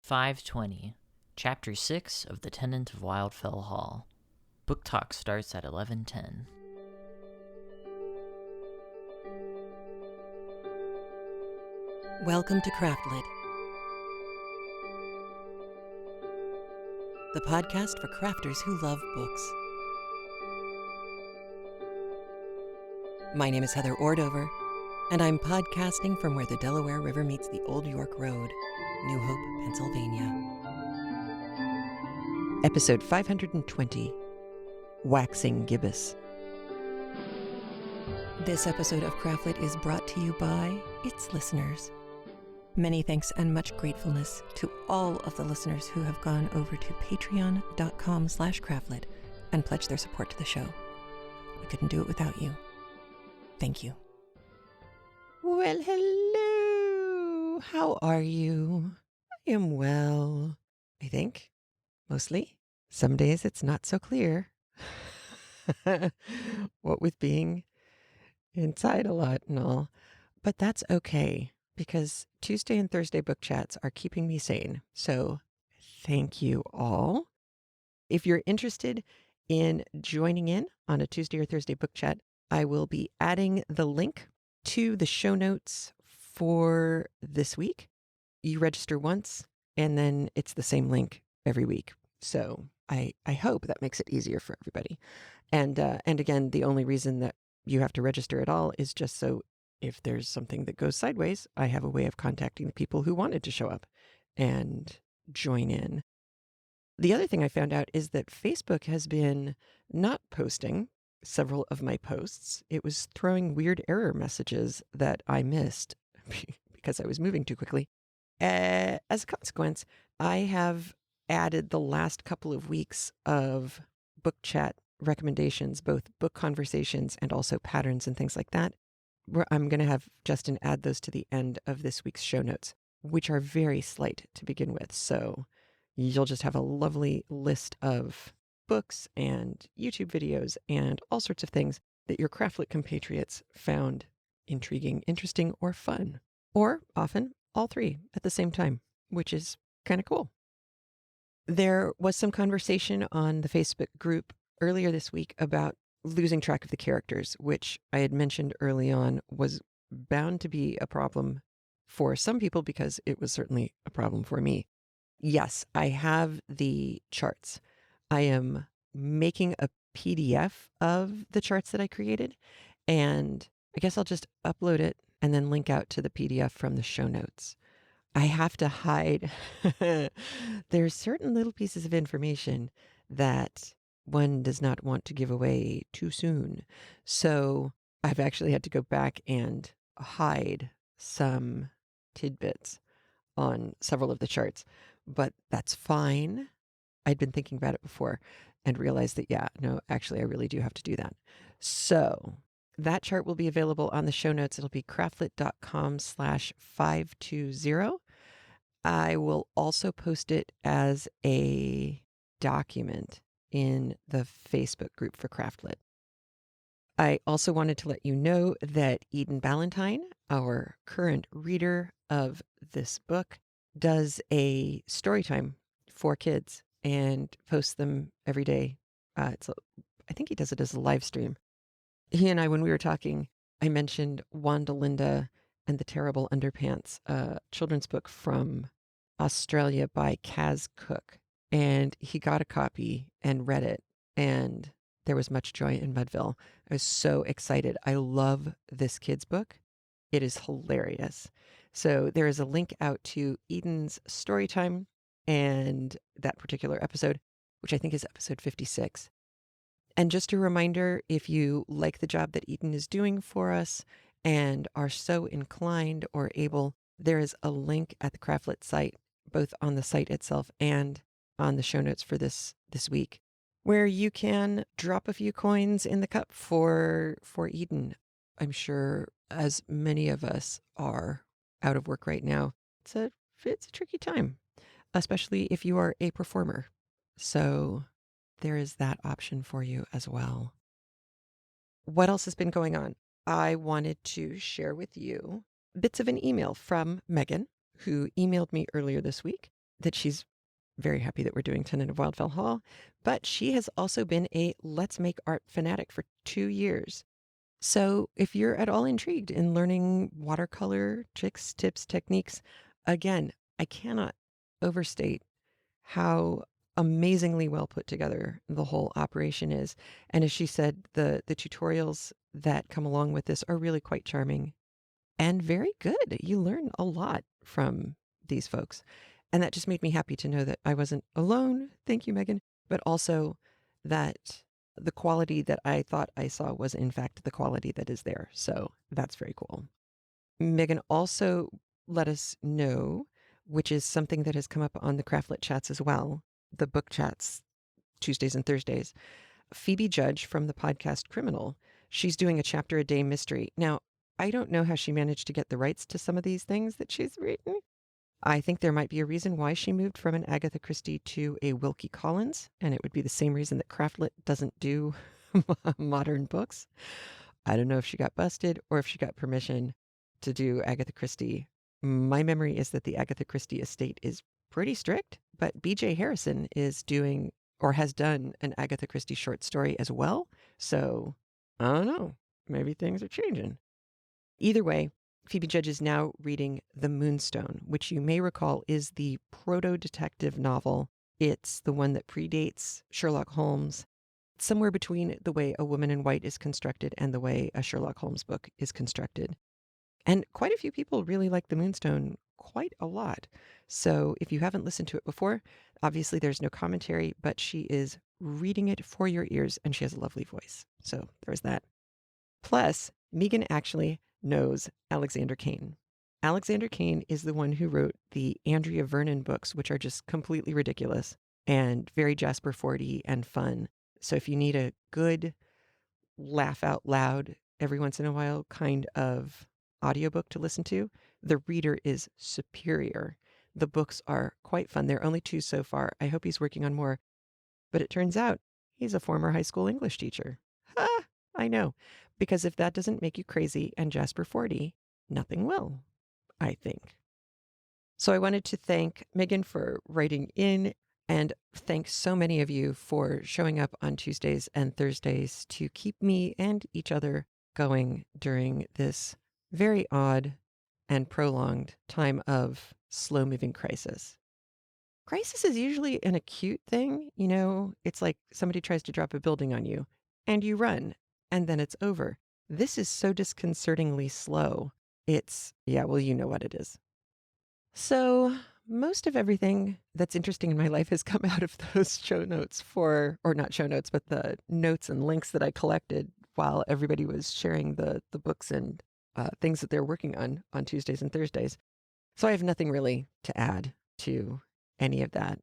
520, Chapter 6 of The Tenant of Wildfell Hall. Book talk starts at 11:10. Welcome to Craftlit, the podcast for crafters who love books. My name is Heather Ordover, and I'm podcasting from where the Delaware River meets the Old York Road, New Hope, Pennsylvania. Episode 520, Waxing Gibbous. This episode of Craftlit is brought to you by its listeners. Many thanks and much gratefulness to all of the listeners who have gone over to patreon.com/craftlit and pledged their support to the show. We couldn't do it without you. Thank you. Well, hello. How are you? I am well, I think. Mostly. Some days it's not so clear. What with being inside a lot and all. But that's okay, because Tuesday and Thursday book chats are keeping me sane. So thank you all. If you're interested in joining in on a Tuesday or Thursday book chat, I will be adding the link to the show notes for this week. You register once, and then it's the same link every week. So I hope that makes it easier for everybody. And again, the only reason that you have to register at all is just so if there's something that goes sideways, I have a way of contacting the people who wanted to show up and join in. The other thing I found out is that Facebook has been not posting several of my posts. It was throwing weird error messages that I missed because I was moving too quickly. As a consequence, I have added the last couple of weeks of book chat recommendations, both book conversations and also patterns and things like that. I'm going to have Justin add those to the end of this week's show notes, which are very slight to begin with. So you'll just have a lovely list of books and YouTube videos and all sorts of things that your Craftlit compatriots found intriguing, interesting, or fun. Or often all three at the same time, which is kind of cool. There was some conversation on the Facebook group earlier this week about losing track of the characters, which I had mentioned early on was bound to be a problem for some people because it was certainly a problem for me. Yes, I have the charts. I am making a PDF of the charts that I created, and I guess I'll just upload it and then link out to the PDF from the show notes. I have to hide. There's certain little pieces of information that one does not want to give away too soon. So I've actually had to go back and hide some tidbits on several of the charts, but that's fine. I'd been thinking about it before and realized that, actually I really do have to do that. So that chart will be available on the show notes. It'll be craftlit.com/520. I will also post it as a document in the Facebook group for Craftlit. I also wanted to let you know that Eden Ballantyne, our current reader of this book, does a story time for kids and posts them every day. I think he does it as a live stream. He and I, when we were talking, I mentioned Wanda Linda and the Terrible Underpants, a children's book from Australia by Kaz Cook. And he got a copy and read it, and there was much joy in Mudville. I was so excited. I love this kid's book. It is hilarious. So there is a link out to Eden's story time and that particular episode, which I think is episode 56. And just a reminder, if you like the job that Eden is doing for us and are so inclined or able, there is a link at the Craftlit site, both on the site itself and on the show notes for this week, where you can drop a few coins in the cup for Eden. I'm sure, as many of us are out of work right now, it's a tricky time, especially if you are a performer. So there is that option for you as well. What else has been going on? I wanted to share with you bits of an email from Megan, who emailed me earlier this week that she's very happy that we're doing Tenant of Wildfell Hall, but she has also been a Let's Make Art fanatic for 2 years. So if you're at all intrigued in learning watercolor tricks, tips, techniques, again, I cannot overstate how amazingly well put together the whole operation is. And as she said, the tutorials that come along with this are really quite charming and very good. You learn a lot from these folks. And that just made me happy to know that I wasn't alone. Thank you, Megan. But also that the quality that I thought I saw was, in fact, the quality that is there. So that's very cool. Megan also let us know, which is something that has come up on the Craftlit chats as well, the book chats, Tuesdays and Thursdays. Phoebe Judge from the podcast Criminal, she's doing a chapter a day mystery. Now, I don't know how she managed to get the rights to some of these things that she's written. I think there might be a reason why she moved from an Agatha Christie to a Wilkie Collins, and it would be the same reason that Craftlit doesn't do modern books. I don't know if she got busted or if she got permission to do Agatha Christie. My memory is that the Agatha Christie estate is pretty strict, but BJ Harrison is doing or has done an Agatha Christie short story as well. So I don't know. Maybe things are changing. Either way, Phoebe Judge is now reading The Moonstone, which you may recall is the proto-detective novel. It's the one that predates Sherlock Holmes, somewhere between the way A Woman in White is constructed and the way a Sherlock Holmes book is constructed. And quite a few people really like The Moonstone quite a lot. So if you haven't listened to it before, obviously there's no commentary, but she is reading it for your ears and she has a lovely voice. So there's that. Plus, Megan actually knows Alexander Kane. Alexander Kane is the one who wrote the Andrea Vernon books, which are just completely ridiculous and very Jasper Fordy and fun. So if you need a good laugh out loud every once in a while kind of audiobook to listen to, the reader is superior. The books are quite fun. There are only 2 so far. I hope he's working on more. But it turns out he's a former high school English teacher. Ha! I know. Because if that doesn't make you crazy and Jasper Fordy, nothing will, I think. So I wanted to thank Megan for writing in and thank so many of you for showing up on Tuesdays and Thursdays to keep me and each other going during this very odd and prolonged time of slow-moving crisis. Crisis is usually an acute thing. You know, it's like somebody tries to drop a building on you and you run and then it's over. This is so disconcertingly slow. It's, yeah, well, you know what it is. So most of everything that's interesting in my life has come out of those show notes or not show notes, but the notes and links that I collected while everybody was sharing the books and things that they're working on Tuesdays and Thursdays. So I have nothing really to add to any of that.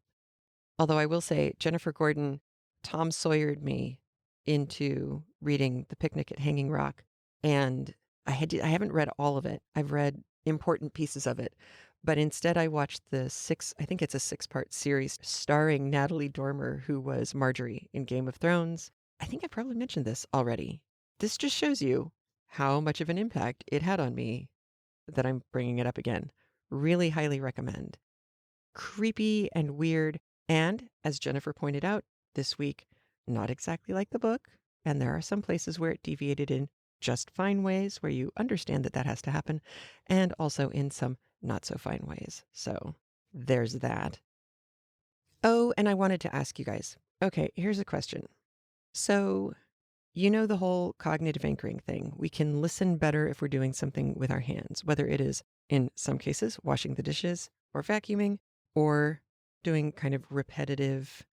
Although I will say Jennifer Gordon, Tom Sawyered me into reading The Picnic at Hanging Rock. And I haven't read all of it. I've read important pieces of it. But instead I watched I think it's a 6-part series starring Natalie Dormer, who was Marjorie in Game of Thrones. I think I probably mentioned this already. This just shows you how much of an impact it had on me that I'm bringing it up again. Really highly recommend. Creepy and weird. And as Jennifer pointed out this week, not exactly like the book. And there are some places where it deviated in just fine ways where you understand that that has to happen. And also in some not so fine ways. So there's that. Oh, and I wanted to ask you guys. Okay, here's a question. So, you know the whole cognitive anchoring thing. We can listen better if we're doing something with our hands, whether it is, in some cases, washing the dishes or vacuuming or doing kind of repetitive,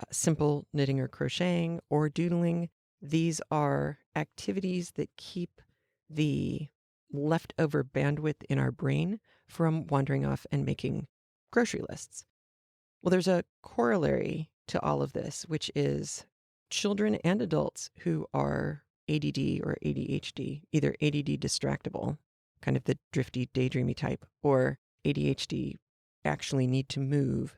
simple knitting or crocheting or doodling. These are activities that keep the leftover bandwidth in our brain from wandering off and making grocery lists. Well, there's a corollary to all of this, which is children and adults who are ADD or ADHD, either ADD distractible, kind of the drifty, daydreamy type, or ADHD actually need to move.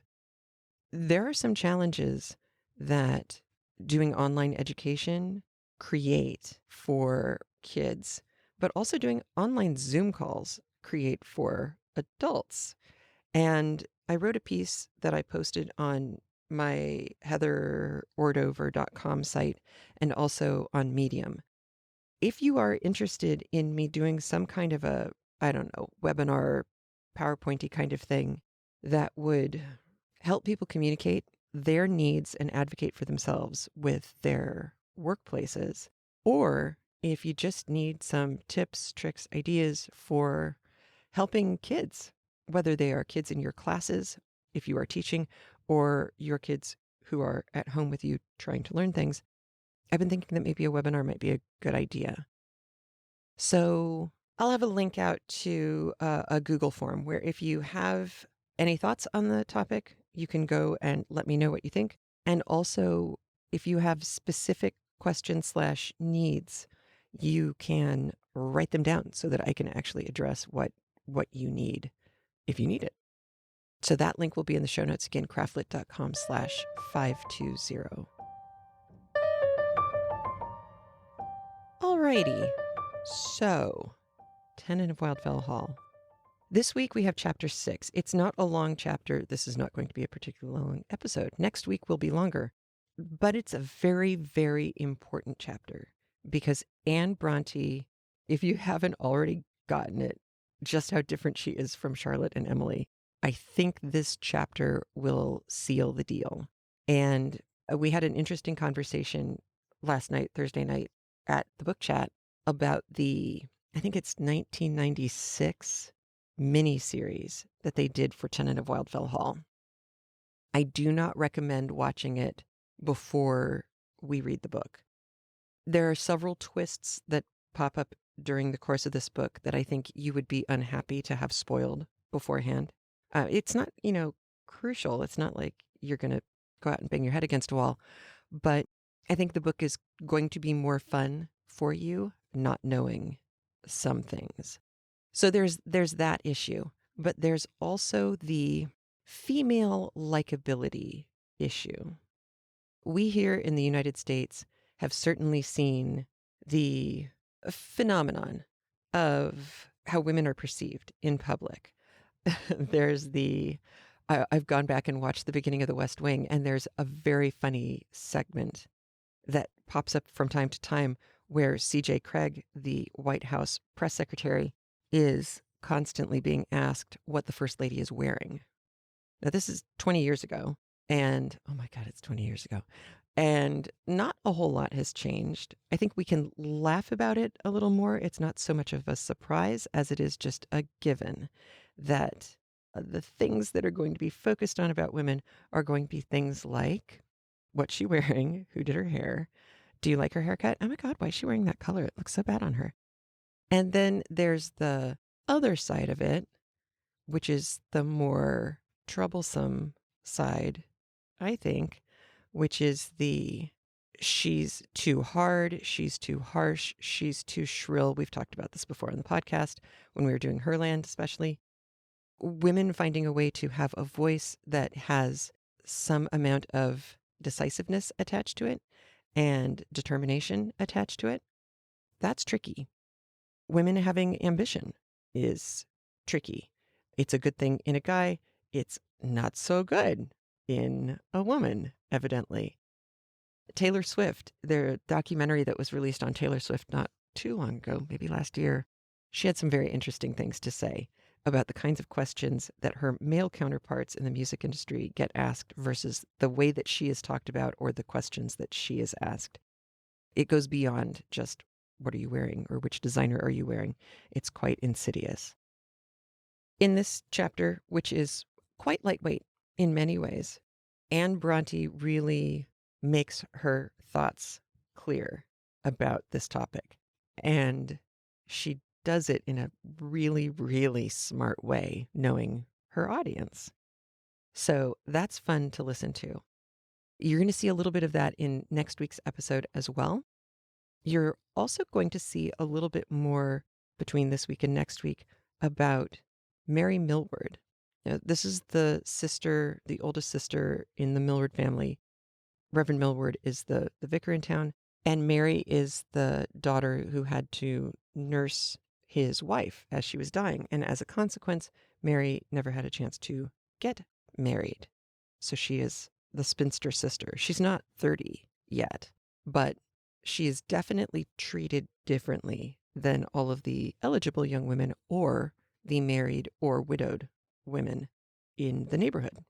There are some challenges that doing online education create for kids, but also doing online Zoom calls create for adults. And I wrote a piece that I posted on my heatherordover.com site and also on Medium. If you are interested in me doing some kind of a, I don't know, webinar, PowerPointy kind of thing that would help people communicate their needs and advocate for themselves with their workplaces, or if you just need some tips, tricks, ideas for helping kids, whether they are kids in your classes, if you are teaching, or your kids who are at home with you trying to learn things, I've been thinking that maybe a webinar might be a good idea. So I'll have a link out to a Google form where if you have any thoughts on the topic, you can go and let me know what you think. And also, if you have specific questions/needs, you can write them down so that I can actually address what you need if you need it. So that link will be in the show notes again, craftlit.com/520. Alrighty, so Tenant of Wildfell Hall. This week we have chapter 6. It's not a long chapter. This is not going to be a particularly long episode. Next week will be longer, but it's a very, very important chapter because Anne Bronte, if you haven't already gotten it, just how different she is from Charlotte and Emily, I think this chapter will seal the deal. And we had an interesting conversation last night, Thursday night, at the book chat about the, I think it's 1996 miniseries that they did for Tenant of Wildfell Hall. I do not recommend watching it before we read the book. There are several twists that pop up during the course of this book that I think you would be unhappy to have spoiled beforehand. It's not, crucial. It's not like you're going to go out and bang your head against a wall, but I think the book is going to be more fun for you not knowing some things. So there's that issue, but there's also the female likability issue. We here in the United States have certainly seen the phenomenon of how women are perceived in public. There's I've gone back and watched the beginning of The West Wing, and there's a very funny segment that pops up from time to time where C.J. Craig, the White House press secretary, is constantly being asked what the First Lady is wearing. Now, this is 20 years ago, and oh my God, it's 20 years ago. And not a whole lot has changed. I think we can laugh about it a little more. It's not so much of a surprise as it is just a given that the things that are going to be focused on about women are going to be things like what's she wearing, who did her hair, do you like her haircut? Oh my God, why is she wearing that color? It looks so bad on her. And then there's the other side of it, which is the more troublesome side, I think, which is she's too hard, she's too harsh, she's too shrill. We've talked about this before on the podcast when we were doing Herland, especially. Women finding a way to have a voice that has some amount of decisiveness attached to it and determination attached to it. That's tricky. Women having ambition is tricky. It's a good thing in a guy. It's not so good in a woman, evidently. Taylor Swift, the documentary that was released on Taylor Swift not too long ago, maybe last year, she had some very interesting things to say about the kinds of questions that her male counterparts in the music industry get asked versus the way that she is talked about or the questions that she is asked. It goes beyond just what are you wearing or which designer are you wearing? It's quite insidious. In this chapter, which is quite lightweight in many ways, Anne Bronte really makes her thoughts clear about this topic. And she does it in a really, really smart way, knowing her audience. So that's fun to listen to. You're going to see a little bit of that in next week's episode as well. You're also going to see a little bit more between this week and next week about Mary Millward. Now, this is the sister, the oldest sister in the Millward family. Reverend Millward is the vicar in town, and Mary is the daughter who had to nurse his wife as she was dying. And as a consequence, Mary never had a chance to get married. So she is the spinster sister. She's not 30 yet, but she is definitely treated differently than all of the eligible young women or the married or widowed women in the neighborhood.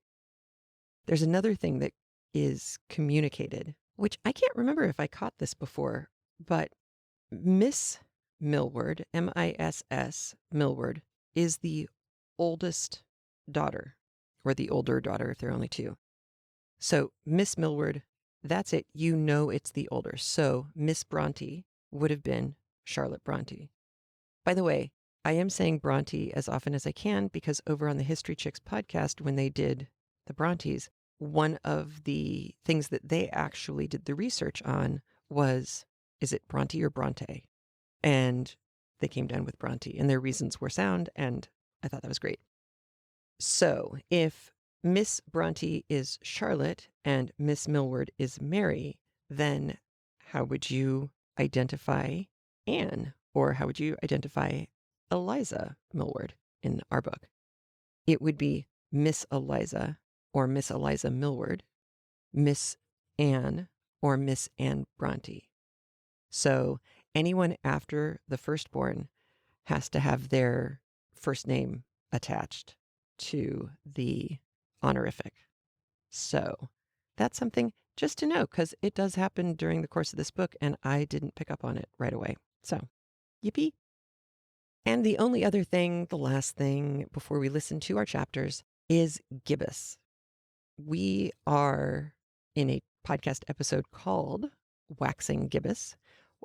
There's another thing that is communicated, which I can't remember if I caught this before, but Miss Millward, Miss Millward, is the oldest daughter, or the older daughter if there are only two. So Miss Millward, that's it. You know it's the older. So Miss Bronte would have been Charlotte Bronte. By the way, I am saying Bronte as often as I can because over on the History Chicks podcast, when they did the Brontes, one of the things that they actually did the research on was, is it Bronte or Bronte? And they came down with Bronte, and their reasons were sound, and I thought that was great. So if Miss Bronte is Charlotte and Miss Millward is Mary, then how would you identify Anne? Or how would you identify Eliza Millward in our book? It would be Miss Eliza or Miss Eliza Millward, Miss Anne or Miss Anne Bronte. So anyone after the firstborn has to have their first name attached to the honorific. So that's something just to know because it does happen during the course of this book and I didn't pick up on it right away. So, yippee. And the only other thing, the last thing before we listen to our chapters is Gibbous. We are in a podcast episode called Waxing Gibbous.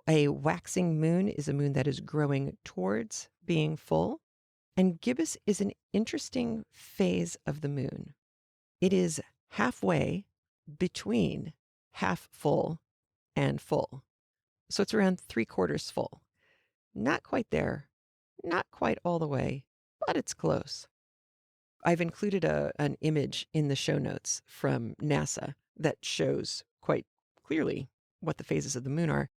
A waxing moon is a moon that is growing towards being full. And Gibbous is an interesting phase of the moon. It is halfway between half full and full. So it's around 3/4 full. Not quite there, not quite all the way, but it's close. I've included an image in the show notes from NASA that shows quite clearly what the phases of the moon are.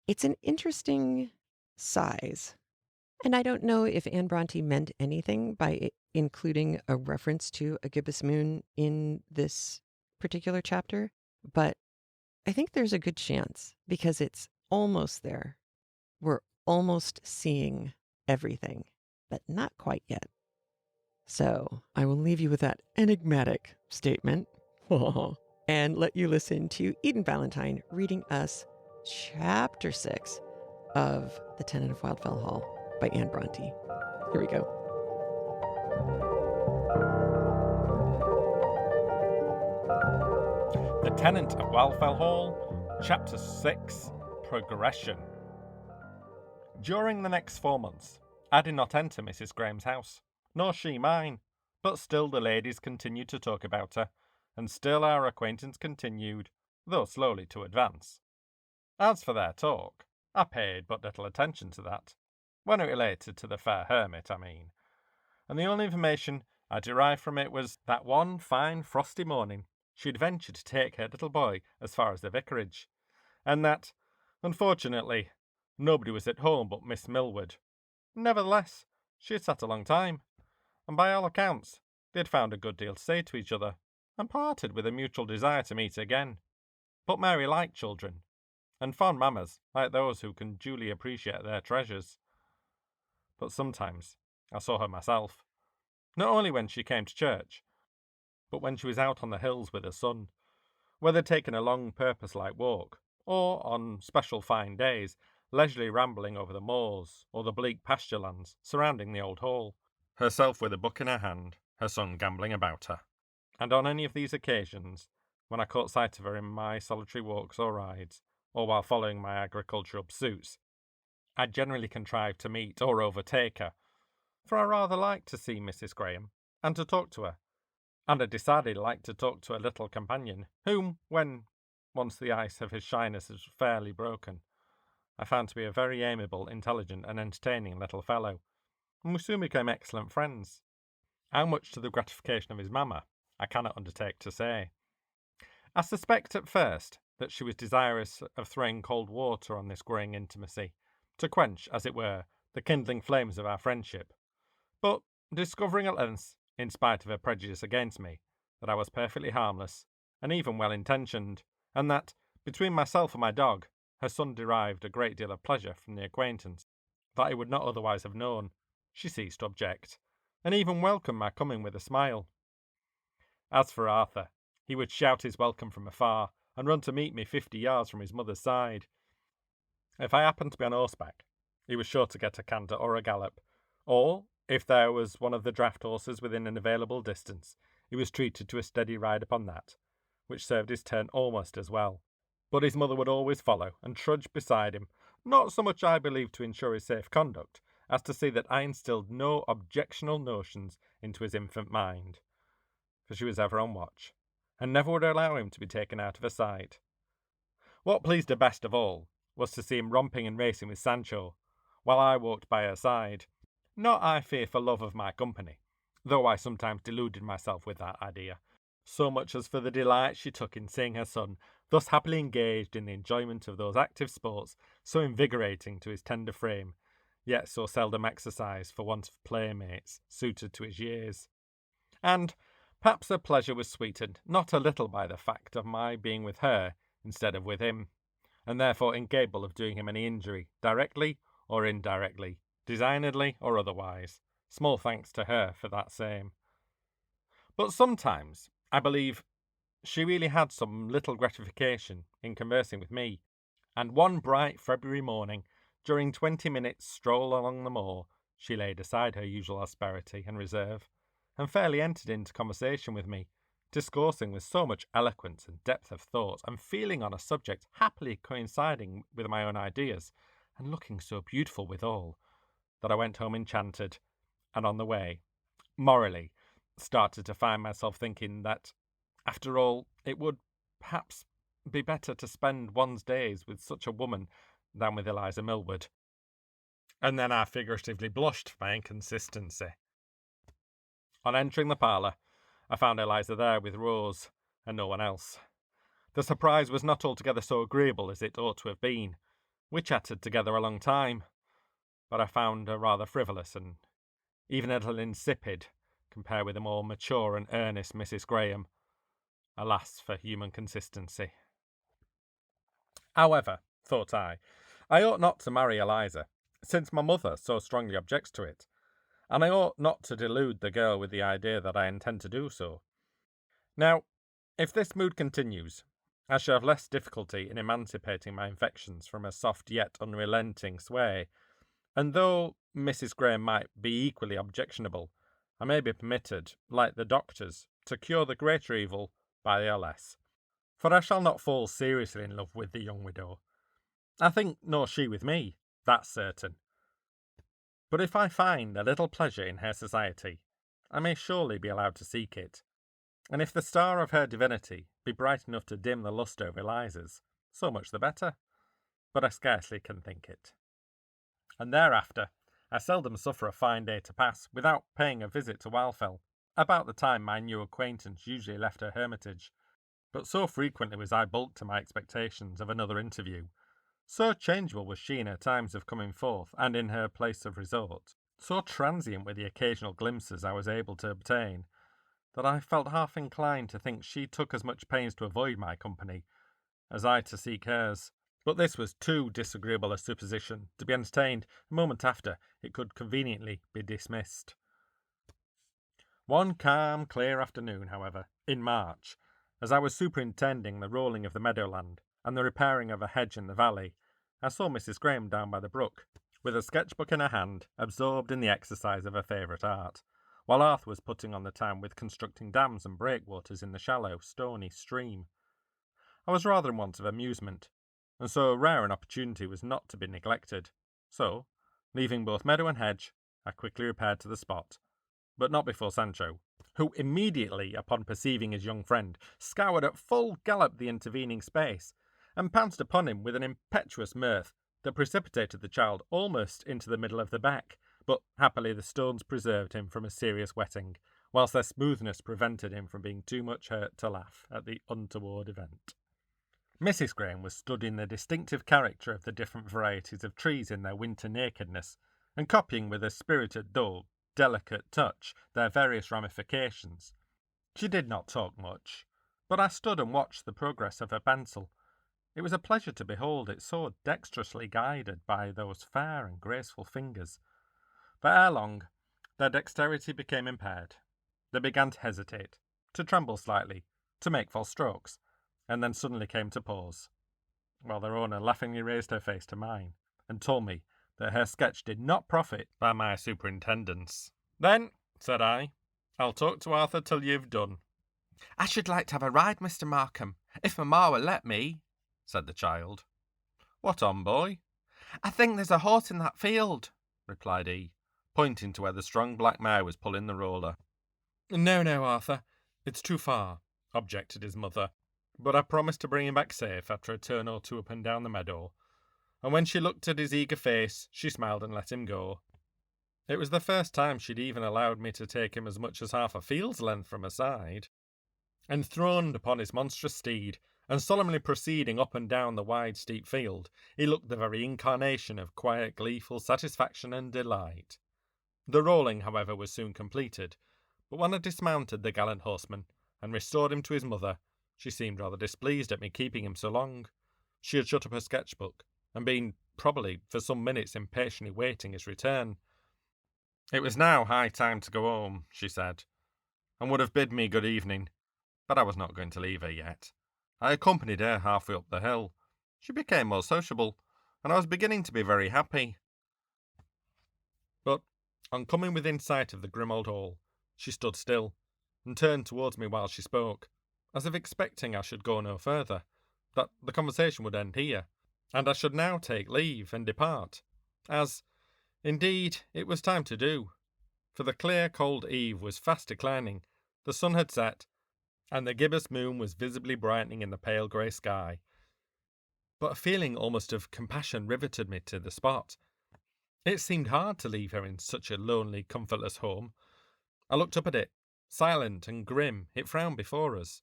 It's an interesting size. And I don't know if Anne Bronte meant anything by including a reference to a gibbous moon in this particular chapter, but I think there's a good chance because it's almost there. We're almost seeing everything, but not quite yet. So I will leave you with that enigmatic statement and let you listen to Eden Valentine reading us Chapter 6 of The Tenant of Wildfell Hall by Anne Bronte. Here we go. The Tenant of Wildfell Hall, Chapter 6, Progression. During the next 4 months, I did not enter Mrs. Graham's house, nor she mine, but still the ladies continued to talk about her, and still our acquaintance continued, though slowly, to advance. As for their talk, I paid but little attention to that, when it related to the fair hermit, I mean, and the only information I derived from it was that one fine frosty morning she had ventured to take her little boy as far as the vicarage, and that, unfortunately, nobody was at home but Miss Millward. Nevertheless, she had sat a long time, and by all accounts they had found a good deal to say to each other, and parted with a mutual desire to meet again. But Mary liked children, and fond mammas like those who can duly appreciate their treasures. But sometimes I saw her myself, not only when she came to church, but when she was out on the hills with her son, whether taking a long purpose-like walk, or, on special fine days, leisurely rambling over the moors or the bleak pasture lands surrounding the old hall, herself with a book in her hand, her son gambling about her. And on any of these occasions, when I caught sight of her in my solitary walks or rides, or while following my agricultural pursuits, I generally contrived to meet or overtake her, for I rather liked to see Mrs. Graham, and to talk to her, and I decidedly liked to talk to a little companion, whom, when once the ice of his shyness was fairly broken, I found to be a very amiable, intelligent, and entertaining little fellow, and we soon became excellent friends. How much to the gratification of his mamma, I cannot undertake to say. I suspect at first that she was desirous of throwing cold water on this growing intimacy, to quench, as it were, the kindling flames of our friendship. But, discovering at length, in spite of her prejudice against me, that I was perfectly harmless, and even well-intentioned, and that, between myself and my dog, her son derived a great deal of pleasure from the acquaintance that he would not otherwise have known, she ceased to object, and even welcomed my coming with a smile. As for Arthur, he would shout his welcome from afar, and run to meet me 50 yards from his mother's side. If I happened to be on horseback, he was sure to get a canter or a gallop, or, if there was one of the draft horses within an available distance, he was treated to a steady ride upon that, which served his turn almost as well. But his mother would always follow and trudge beside him, not so much, I believe, to ensure his safe conduct, as to see that I instilled no objectionable notions into his infant mind, for she was ever on watch, and never would allow him to be taken out of her sight. What pleased her best of all was to see him romping and racing with Sancho, while I walked by her side, not, I fear, for love of my company, though I sometimes deluded myself with that idea, so much as for the delight she took in seeing her son thus happily engaged in the enjoyment of those active sports so invigorating to his tender frame, yet so seldom exercised for want of playmates suited to his years. And perhaps her pleasure was sweetened not a little by the fact of my being with her instead of with him, and therefore incapable of doing him any injury, directly or indirectly, designedly or otherwise. Small thanks to her for that same. But sometimes, I believe, she really had some little gratification in conversing with me, and one bright February morning, during 20 minutes' stroll along the moor, she laid aside her usual asperity and reserve, and fairly entered into conversation with me, discoursing with so much eloquence and depth of thought, and feeling on a subject happily coinciding with my own ideas, and looking so beautiful withal, that I went home enchanted, and on the way, morally, started to find myself thinking that, after all, it would perhaps be better to spend one's days with such a woman than with Eliza Millward. And then I figuratively blushed for my inconsistency. On entering the parlour, I found Eliza there with Rose, and no one else. The surprise was not altogether so agreeable as it ought to have been. We chatted together a long time, but I found her rather frivolous and even a little insipid, compared with the more mature and earnest Mrs. Graham. Alas for human consistency. However, thought I ought not to marry Eliza, since my mother so strongly objects to it, and I ought not to delude the girl with the idea that I intend to do so. Now, if this mood continues, I shall have less difficulty in emancipating my affections from a soft yet unrelenting sway, and though Mrs. Graham might be equally objectionable, I may be permitted, like the doctors, to cure the greater evil by the less, for I shall not fall seriously in love with the young widow. I think nor she with me, that's certain. But if I find a little pleasure in her society, I may surely be allowed to seek it, and if the star of her divinity be bright enough to dim the lustre of Eliza's, so much the better, but I scarcely can think it. And thereafter, I seldom suffer a fine day to pass without paying a visit to Wildfell, about the time my new acquaintance usually left her hermitage, but so frequently was I balked to my expectations of another interview, so changeable was she in her times of coming forth and in her place of resort, so transient were the occasional glimpses I was able to obtain, that I felt half inclined to think she took as much pains to avoid my company as I to seek hers. But this was too disagreeable a supposition to be entertained a moment after it could conveniently be dismissed. One calm, clear afternoon, however, in March, as I was superintending the rolling of the meadowland and the repairing of a hedge in the valley, I saw Mrs. Graham down by the brook, with a sketchbook in her hand, absorbed in the exercise of her favourite art, while Arthur was putting on the time with constructing dams and breakwaters in the shallow, stony stream. I was rather in want of amusement, and so rare an opportunity was not to be neglected. So, leaving both meadow and hedge, I quickly repaired to the spot, but not before Sancho, who immediately upon perceiving his young friend scoured at full gallop the intervening space, and pounced upon him with an impetuous mirth that precipitated the child almost into the middle of the beck, but happily the stones preserved him from a serious wetting, whilst their smoothness prevented him from being too much hurt to laugh at the untoward event. Mrs. Graham was studying the distinctive character of the different varieties of trees in their winter nakedness, and copying with a spirited though delicate touch their various ramifications, She did not talk much, but I stood and watched the progress of her pencil. It was a pleasure to behold it so dexterously guided by those fair and graceful fingers. For ere long, their dexterity became impaired. They began to hesitate, to tremble slightly, to make false strokes, and then suddenly came to pause, while their owner laughingly raised her face to mine, and told me that her sketch did not profit by my superintendence. "Then," said I, "I'll talk to Arthur till you've done." "I should like to have a ride, Mr. Markham, if Mamma will let me," said the child. "What on, boy?" "I think there's a horse in that field," replied he, pointing to where the strong black mare was pulling the roller. No, Arthur, it's too far," objected his mother, but I promised to bring him back safe after a turn or two up and down the meadow, and when she looked at his eager face, she smiled and let him go. It was the first time she'd even allowed me to take him as much as half a field's length from her side. Enthroned upon his monstrous steed, and solemnly proceeding up and down the wide, steep field, he looked the very incarnation of quiet, gleeful satisfaction and delight. The rolling, however, was soon completed, but when I dismounted the gallant horseman and restored him to his mother, she seemed rather displeased at me keeping him so long. She had shut up her sketch-book, and been, probably, for some minutes impatiently waiting his return. It was now high time to go home, she said, and would have bid me good evening, but I was not going to leave her yet. I accompanied her halfway up the hill. She became more sociable, and I was beginning to be very happy. But, on coming within sight of the grim old hall, she stood still, and turned towards me while she spoke, as if expecting I should go no further, that the conversation would end here, and I should now take leave and depart, as, indeed, it was time to do, for the clear, cold eve was fast declining, the sun had set, and the gibbous moon was visibly brightening in the pale grey sky. But a feeling almost of compassion riveted me to the spot. It seemed hard to leave her in such a lonely, comfortless home. I looked up at it. Silent and grim, it frowned before us.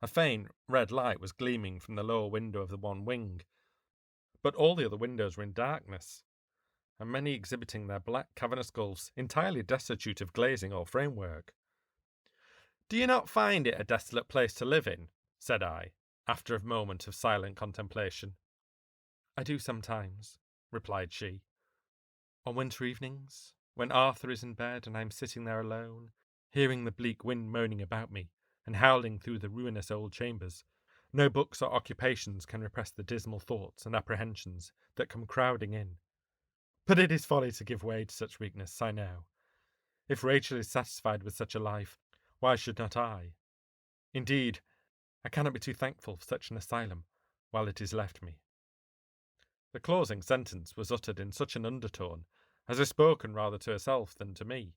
A faint, red light was gleaming from the lower window of the one wing, but all the other windows were in darkness, and many exhibiting their black cavernous gulfs entirely destitute of glazing or framework. "Do you not find it a desolate place to live in?" said I, after a moment of silent contemplation. "I do sometimes," replied she. "On winter evenings, when Arthur is in bed and I am sitting there alone, hearing the bleak wind moaning about me and howling through the ruinous old chambers, no books or occupations can repress the dismal thoughts and apprehensions that come crowding in. But it is folly to give way to such weakness, I know. If Rachel is satisfied with such a life, why should not I? Indeed, I cannot be too thankful for such an asylum while it is left me." The closing sentence was uttered in such an undertone as if spoken rather to herself than to me.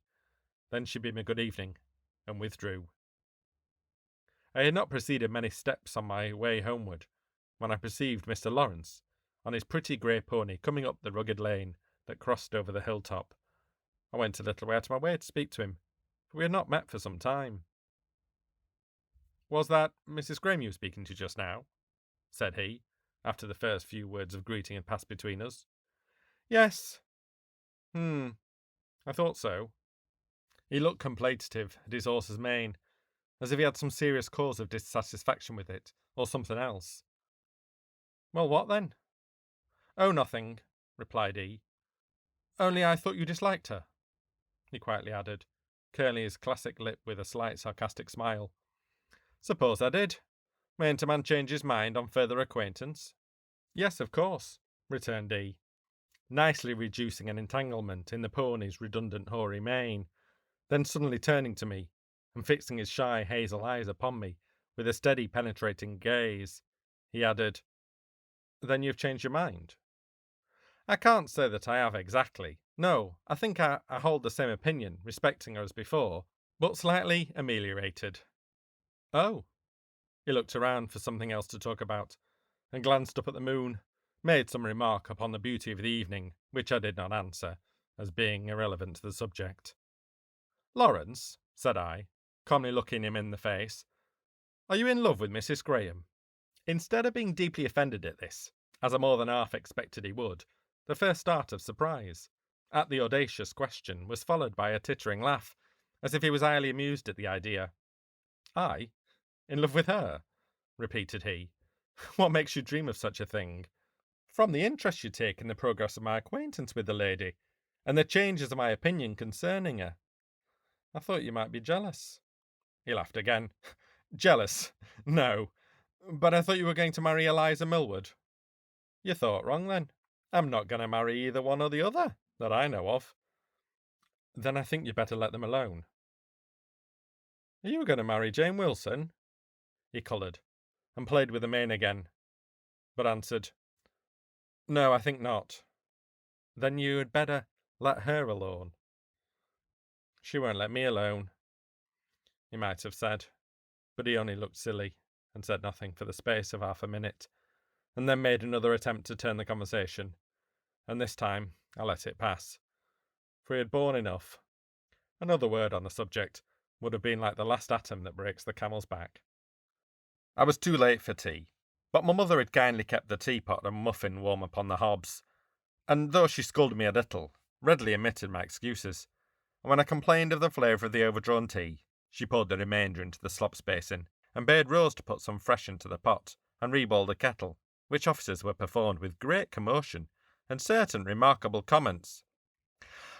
Then she bid me good evening, and withdrew. I had not proceeded many steps on my way homeward, when I perceived Mr. Lawrence, on his pretty grey pony, coming up the rugged lane that crossed over the hilltop. I went a little way out of my way to speak to him, for we had not met for some time. "Was that Mrs. Graham you were speaking to just now?" said he, after the first few words of greeting had passed between us. "Yes." I thought so." He looked contemplative at his horse's mane, as if he had some serious cause of dissatisfaction with it, or something else. "Well, what then?" "Oh, nothing," replied he. "Only I thought you disliked her," he quietly added, curling his classic lip with a slight sarcastic smile. "Suppose I did. Mayn't a man change his mind on further acquaintance?" "Yes, of course," returned he, nicely reducing an entanglement in the pony's redundant hoary mane, then suddenly turning to me, and fixing his shy hazel eyes upon me with a steady penetrating gaze, he added, "Then you've changed your mind?" "I can't say that I have exactly. No, I think I hold the same opinion respecting her as before, but slightly ameliorated." "Oh." He looked around for something else to talk about, and glanced up at the moon, made some remark upon the beauty of the evening, which I did not answer, as being irrelevant to the subject. "Lawrence," said I, calmly looking him in the face, "are you in love with Mrs. Graham?" Instead of being deeply offended at this, as I more than half expected he would, the first start of surprise at the audacious question was followed by a tittering laugh, as if he was highly amused at the idea. I? In love with her? Repeated he. What makes you dream of such a thing? From the interest you take in the progress of my acquaintance with the lady, and the changes of my opinion concerning her. I thought you might be jealous. He laughed again. Jealous? No. But I thought you were going to marry Eliza Millward. You thought wrong, then. I'm not going to marry either one or the other, that I know of. Then I think you'd better let them alone. Are you going to marry Jane Wilson? He coloured, and played with the mane again, but answered, No, I think not. Then you had better let her alone. She won't let me alone, he might have said, but he only looked silly and said nothing for the space of half a minute, and then made another attempt to turn the conversation, and this time I let it pass, for he had borne enough. Another word on the subject would have been like the last atom that breaks the camel's back. I was too late for tea, but my mother had kindly kept the teapot and muffin warm upon the hobs, and though she scolded me a little, readily admitted my excuses, and when I complained of the flavour of the overdrawn tea, she poured the remainder into the slops basin, and bade Rose to put some fresh into the pot, and reboil the kettle, which offices were performed with great commotion, and certain remarkable comments.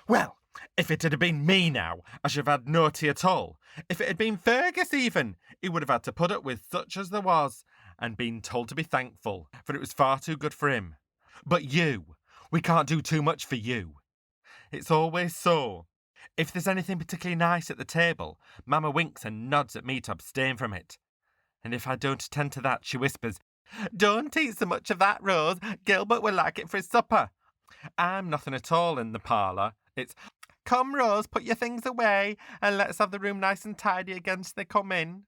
Well, if it had been me now, I should have had no tea at all. If it had been Fergus even, he would have had to put up with such as there was, and been told to be thankful, for it was far too good for him. But you, we can't do too much for you. It's always so. If there's anything particularly nice at the table, Mamma winks and nods at me to abstain from it. And if I don't attend to that, she whispers, Don't eat so much of that, Rose. Gilbert will like it for his supper. I'm nothing at all in the parlour. It's, Come, Rose, put your things away, and let's have the room nice and tidy against they come in.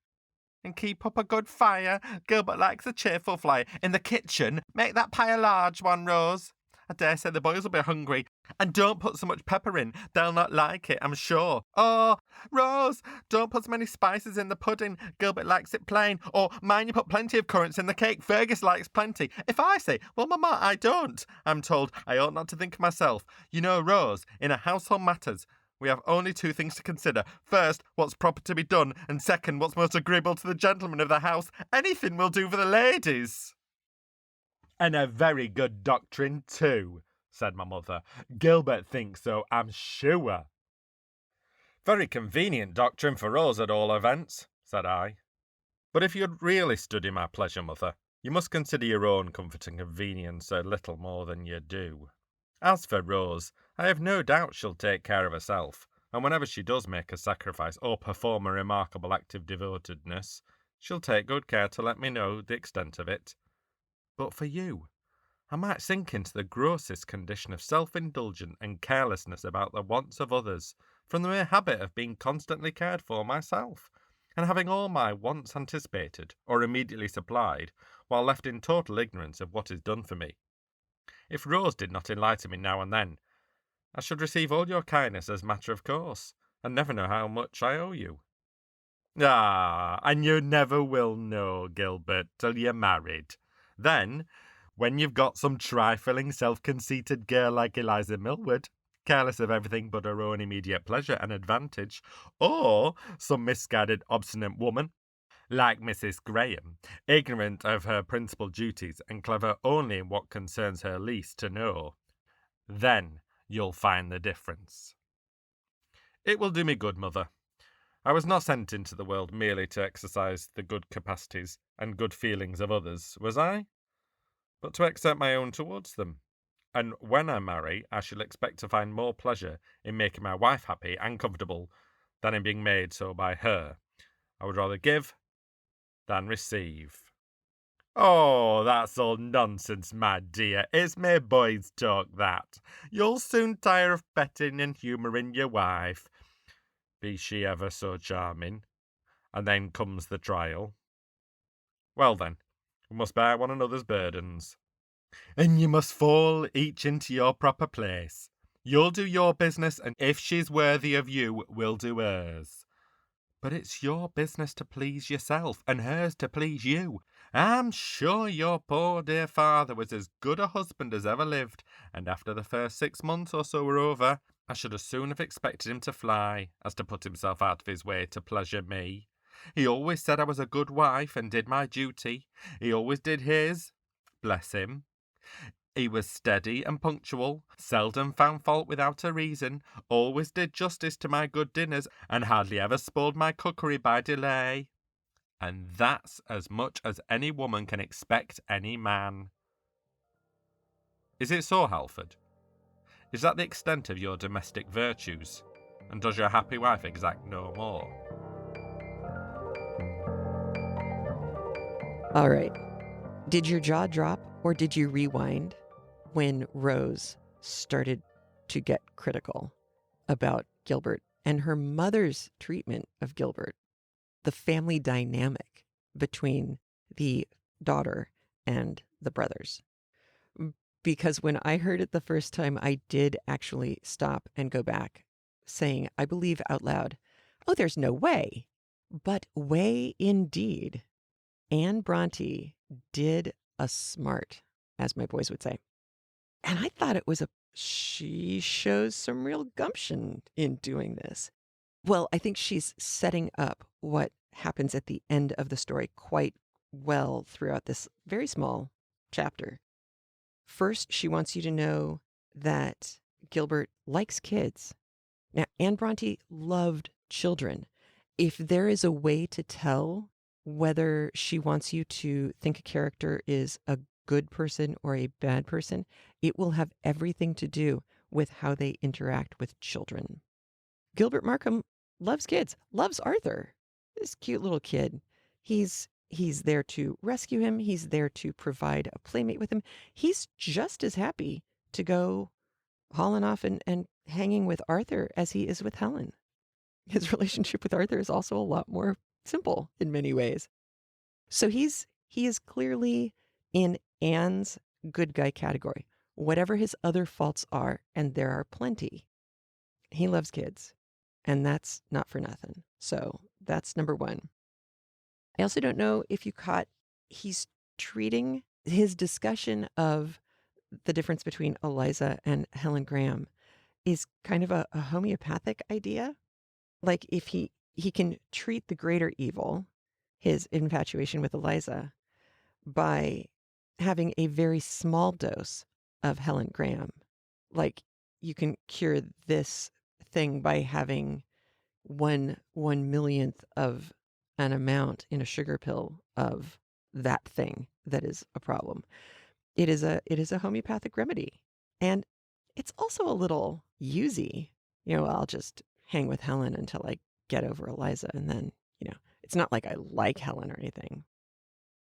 And keep up a good fire. Gilbert likes a cheerful fire. In the kitchen, make that pie a large one, Rose. I dare say the boys will be hungry. And don't put so much pepper in. They'll not like it, I'm sure. Oh, Rose, don't put so many spices in the pudding. Gilbert likes it plain. Or mind you put plenty of currants in the cake. Fergus likes plenty. If I say, well, Mamma, I don't, I'm told I ought not to think of myself. You know, Rose, in a household matters, we have only two things to consider. First, what's proper to be done, and second, what's most agreeable to the gentlemen of the house. Anything will do for the ladies. And a very good doctrine, too, said my mother. Gilbert thinks so, I'm sure. Very convenient doctrine for us, at all events, said I. But if you'd really study my pleasure, mother, you must consider your own comfort and convenience a little more than you do. As for Rose, I have no doubt she'll take care of herself, and whenever she does make a sacrifice or perform a remarkable act of devotedness, she'll take good care to let me know the extent of it. But for you, I might sink into the grossest condition of self-indulgence and carelessness about the wants of others, from the mere habit of being constantly cared for myself, and having all my wants anticipated or immediately supplied, while left in total ignorance of what is done for me. If Rose did not enlighten me now and then, I should receive all your kindness as matter of course, and never know how much I owe you. Ah, and you never will know, Gilbert, till you're married. Then, when you've got some trifling, self-conceited girl like Eliza Millward, careless of everything but her own immediate pleasure and advantage, or some misguided, obstinate woman, like Mrs. Graham, ignorant of her principal duties and clever only in what concerns her least to know, then you'll find the difference. It will do me good, mother. I was not sent into the world merely to exercise the good capacities and good feelings of others, was I? But to exert my own towards them. And when I marry, I shall expect to find more pleasure in making my wife happy and comfortable than in being made so by her. I would rather give than receive. Oh, that's all nonsense, my dear. It's mere boys' talk, that. You'll soon tire of petting and humouring your wife, be she ever so charming, and then comes the trial. Well then, we must bear one another's burdens. And you must fall each into your proper place. You'll do your business, and if she's worthy of you, we'll do hers. But it's your business to please yourself, and hers to please you. I'm sure your poor dear father was as good a husband as ever lived, and after the first 6 months or so were over, I should as soon have expected him to fly as to put himself out of his way to pleasure me. He always said I was a good wife and did my duty. He always did his. Bless him. He was steady and punctual, seldom found fault without a reason, always did justice to my good dinners, and hardly ever spoiled my cookery by delay. And that's as much as any woman can expect any man. Is it so, Halford? Is that the extent of your domestic virtues? And does your happy wife exact no more? All right. Did your jaw drop or did you rewind when Rose started to get critical about Gilbert and her mother's treatment of Gilbert, the family dynamic between the daughter and the brothers? Because when I heard it the first time, I did actually stop and go back, saying, I believe out loud, oh, there's no way. But way indeed. Anne Bronte did a smart, as my boys would say. And I thought it was she shows some real gumption in doing this. Well, I think she's setting up what happens at the end of the story quite well throughout this very small chapter. First, she wants you to know that Gilbert likes kids. Now, Anne Bronte loved children. If there is a way to tell whether she wants you to think a character is a good person or a bad person, it will have everything to do with how they interact with children. Gilbert Markham loves kids, loves Arthur, this cute little kid. He's there to rescue him. He's there to provide a playmate with him. He's just as happy to go hauling off and hanging with Arthur as he is with Helen. His relationship with Arthur is also a lot more simple in many ways. So he is clearly in Anne's good guy category. Whatever his other faults are, and there are plenty, he loves kids. And that's not for nothing. So that's number one. I also don't know if you caught, he's treating his discussion of the difference between Eliza and Helen Graham is kind of a homeopathic idea. Like if he can treat the greater evil, his infatuation with Eliza, by having a very small dose of Helen Graham. Like you can cure this thing by having 1/1,000,000th of an amount in a sugar pill of that thing that is a problem. It is a homeopathic remedy. And it's also a little usy. I'll just hang with Helen until I get over Eliza. And then, it's not like I like Helen or anything.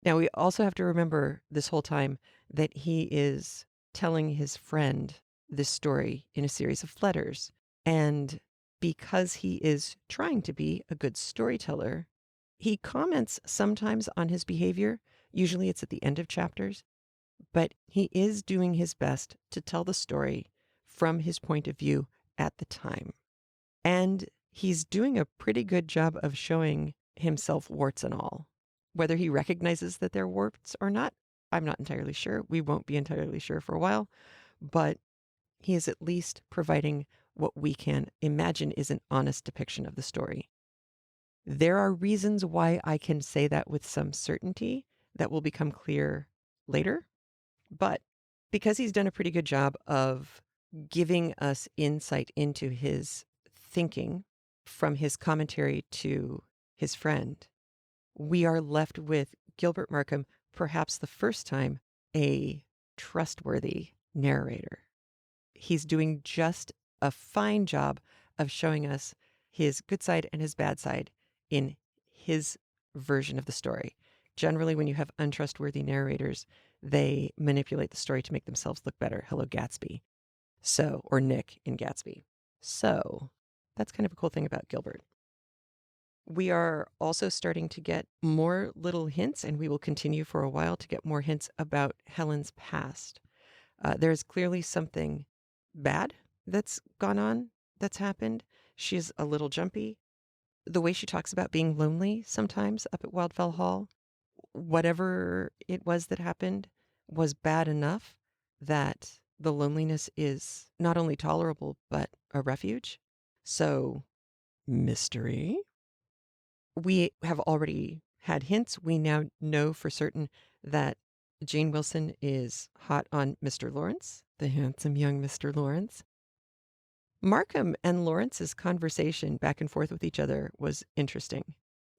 Now, we also have to remember this whole time that he is telling his friend this story in a series of letters. And because he is trying to be a good storyteller, he comments sometimes on his behavior. Usually it's at the end of chapters. But he is doing his best to tell the story from his point of view at the time. And he's doing a pretty good job of showing himself warts and all. Whether he recognizes that they're warts or not, I'm not entirely sure. We won't be entirely sure for a while. But he is at least providing what we can imagine is an honest depiction of the story. There are reasons why I can say that with some certainty that will become clear later. But because he's done a pretty good job of giving us insight into his thinking from his commentary to his friend, we are left with Gilbert Markham, perhaps the first time, a trustworthy narrator. He's doing just a fine job of showing us his good side and his bad side in his version of the story. Generally, when you have untrustworthy narrators, they manipulate the story to make themselves look better. Hello, Gatsby. Or Nick in Gatsby. So that's kind of a cool thing about Gilbert. We are also starting to get more little hints, and we will continue for a while to get more hints about Helen's past. There's clearly something bad that's gone on, that's happened. She's a little jumpy. The way she talks about being lonely sometimes up at Wildfell Hall, whatever it was that happened was bad enough that the loneliness is not only tolerable, but a refuge. So, mystery. We have already had hints. We now know for certain that Jane Wilson is hot on Mr. Lawrence, the handsome young Mr. Lawrence. Markham and Lawrence's conversation back and forth with each other was interesting.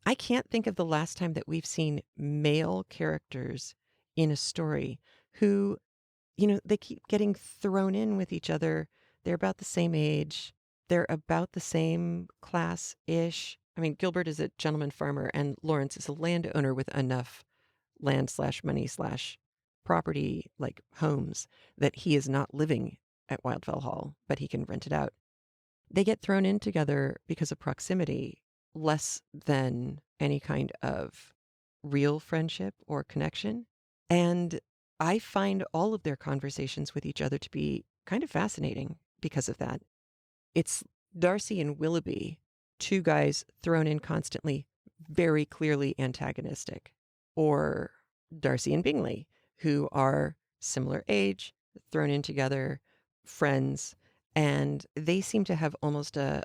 I can't think of the last time that we've seen male characters in a story who, they keep getting thrown in with each other. They're about the same age. They're about the same class-ish. I mean, Gilbert is a gentleman farmer and Lawrence is a landowner with enough land/money/property, like homes, that he is not living at Wildfell Hall, but he can rent it out. They get thrown in together because of proximity, less than any kind of real friendship or connection. And I find all of their conversations with each other to be kind of fascinating because of that. It's Darcy and Willoughby, two guys thrown in constantly, very clearly antagonistic. Or Darcy and Bingley, who are similar age, thrown in together, friends, and they seem to have almost a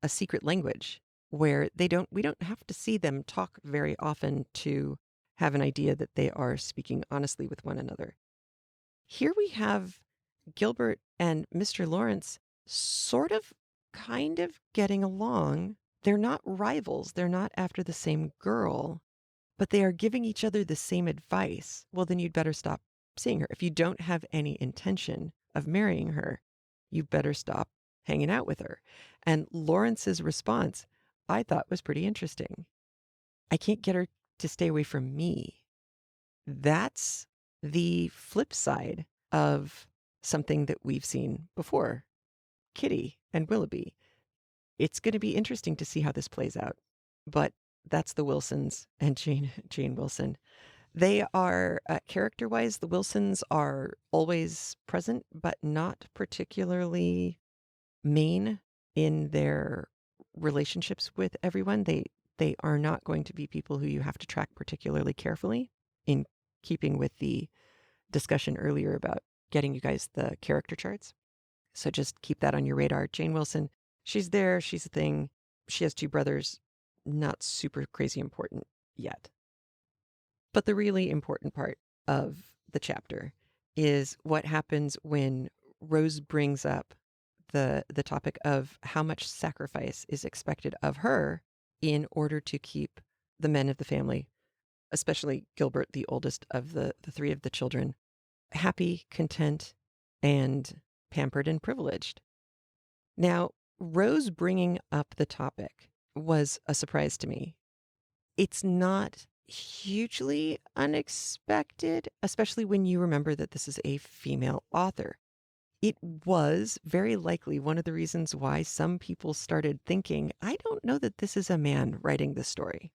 secret language where we don't have to see them talk very often to have an idea that they are speaking honestly with one another. Here we have Gilbert and Mr. Lawrence sort of kind of getting along. They're not rivals. They're not after the same girl, but they are giving each other the same advice. Well, then you'd better stop seeing her. If you don't have any intention of marrying her, you better stop hanging out with her. And Lawrence's response, I thought, was pretty interesting. I can't get her to stay away from me. That's the flip side of something that we've seen before. Kitty and Willoughby. It's going to be interesting to see how this plays out. But that's the Wilsons and Jane Wilson. They are, character-wise, the Wilsons are always present, but not particularly main in their relationships with everyone. They are not going to be people who you have to track particularly carefully, in keeping with the discussion earlier about getting you guys the character charts. So just keep that on your radar. Jane Wilson, she's there, she's a thing. She has two brothers, not super crazy important yet. But the really important part of the chapter is what happens when Rose brings up the topic of how much sacrifice is expected of her in order to keep the men of the family, especially Gilbert, the oldest of the three of the children, happy, content, and pampered and privileged. Now, Rose bringing up the topic was a surprise to me. It's not hugely unexpected, especially when you remember that this is a female author. It was very likely one of the reasons why some people started thinking, I don't know that this is a man writing this story.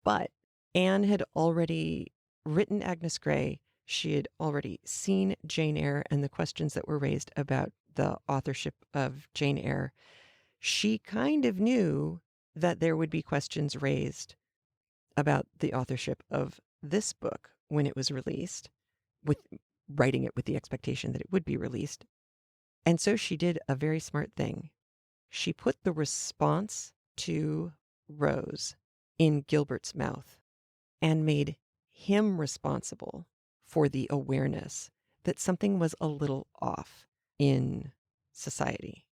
But Anne had already written Agnes Grey. She had already seen Jane Eyre and the questions that were raised about the authorship of Jane Eyre. She kind of knew that there would be questions raised about the authorship of this book when it was released, with writing it with the expectation that it would be released. And so she did a very smart thing. She put the response to Rose in Gilbert's mouth and made him responsible for the awareness that something was a little off in society.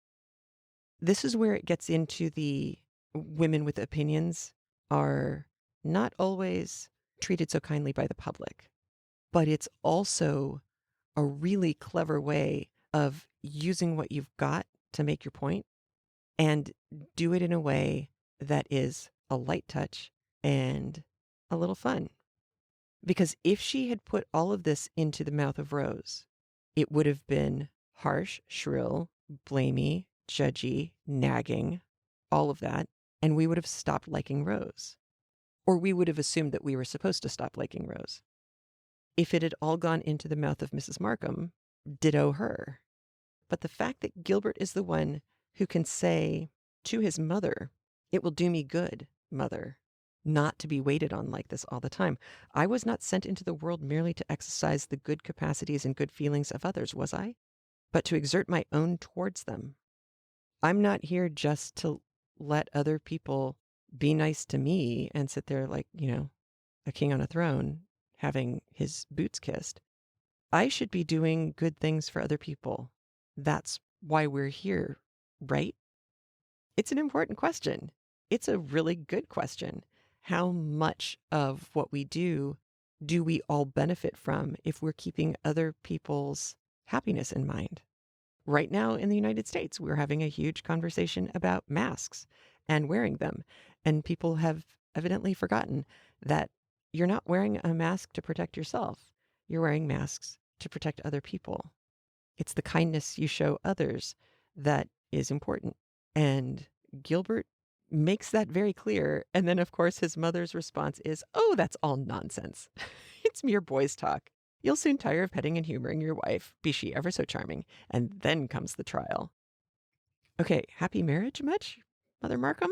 This is where it gets into the women with opinions are not always treated so kindly by the public, but it's also a really clever way of using what you've got to make your point and do it in a way that is a light touch and a little fun. Because if she had put all of this into the mouth of Rose, it would have been harsh, shrill, blamey, judgy, nagging, all of that, and we would have stopped liking Rose. Or we would have assumed that we were supposed to stop liking Rose. If it had all gone into the mouth of Mrs. Markham, ditto her. But the fact that Gilbert is the one who can say to his mother, it will do me good, mother, not to be waited on like this all the time. I was not sent into the world merely to exercise the good capacities and good feelings of others, was I? But to exert my own towards them. I'm not here just to let other people be nice to me and sit there like, a king on a throne having his boots kissed. I should be doing good things for other people. That's why we're here, right? It's an important question. It's a really good question. How much of what we do we all benefit from if we're keeping other people's happiness in mind? Right now in the United States, we're having a huge conversation about masks and wearing them. And people have evidently forgotten that you're not wearing a mask to protect yourself. You're wearing masks to protect other people. It's the kindness you show others that is important. And Gilbert makes that very clear. And then, of course, his mother's response is, "Oh, that's all nonsense. It's mere boys' talk. You'll soon tire of petting and humoring your wife, be she ever so charming. And then comes the trial." Okay, happy marriage much, Mother Markham?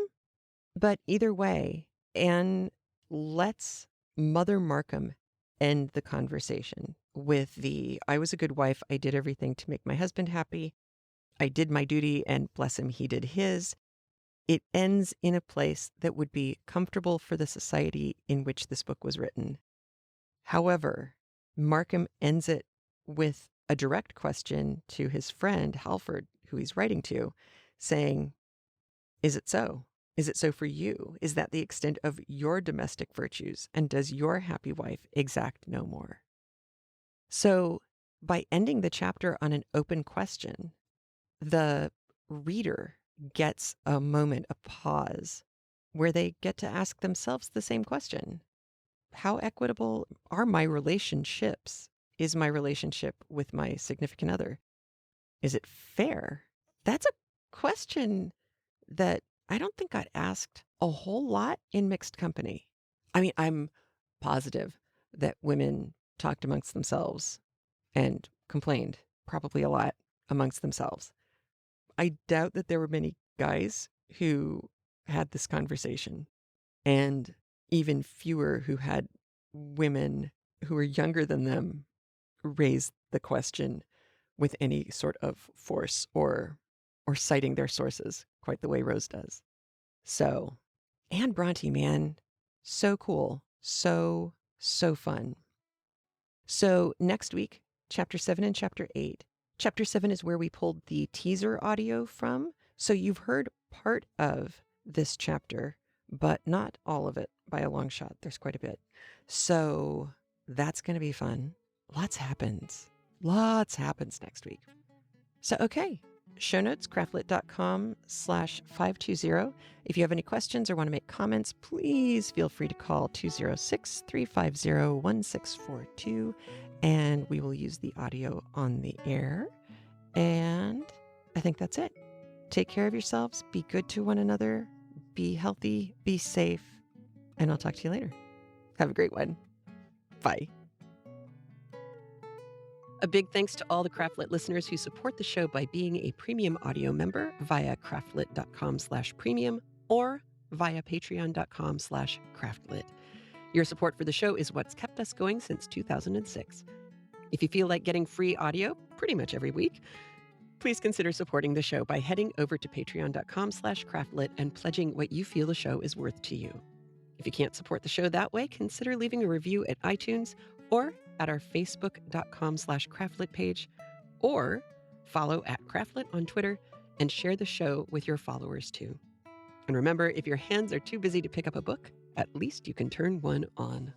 But either way, Anne lets Mother Markham end the conversation with "I was a good wife. I did everything to make my husband happy. I did my duty, and bless him, he did his." It ends in a place that would be comfortable for the society in which this book was written. However, Markham ends it with a direct question to his friend, Halford, who he's writing to, saying, "Is it so? Is it so for you? Is that the extent of your domestic virtues? And does your happy wife exact no more?" So, by ending the chapter on an open question, the reader gets a moment, a pause, where they get to ask themselves the same question. How equitable are my relationships? Is my relationship with my significant other? Is it fair? That's a question that I don't think got asked a whole lot in mixed company. I mean, I'm positive that women talked amongst themselves and complained probably a lot amongst themselves. I doubt that there were many guys who had this conversation, and even fewer who had women who were younger than them raise the question with any sort of force or citing their sources quite the way Rose does. So, Anne Bronte, man, so cool, so fun. So next week, Chapter 7 and Chapter 8. Chapter 7 is where we pulled the teaser audio from, so you've heard part of this chapter, but not all of it by a long shot. There's quite a bit. So that's going to be fun. Lots happens next week. So, okay. Show notes, craftlit.com/520. If you have any questions or want to make comments, please feel free to call 206-350-1642, and we will use the audio on the air. And I think that's it. Take care of yourselves. Be good to one another. Be healthy. Be safe. And I'll talk to you later. Have a great one. Bye. A big thanks to all the Craftlit listeners who support the show by being a premium audio member via craftlit.com/premium or via patreon.com/craftlit. Your support for the show is what's kept us going since 2006. If you feel like getting free audio pretty much every week, please consider supporting the show by heading over to patreon.com/craftlit and pledging what you feel the show is worth to you. If you can't support the show that way, consider leaving a review at iTunes or at our facebook.com/craftlit page, or follow @craftlit on Twitter and share the show with your followers too. And remember, if your hands are too busy to pick up a book, at least you can turn one on.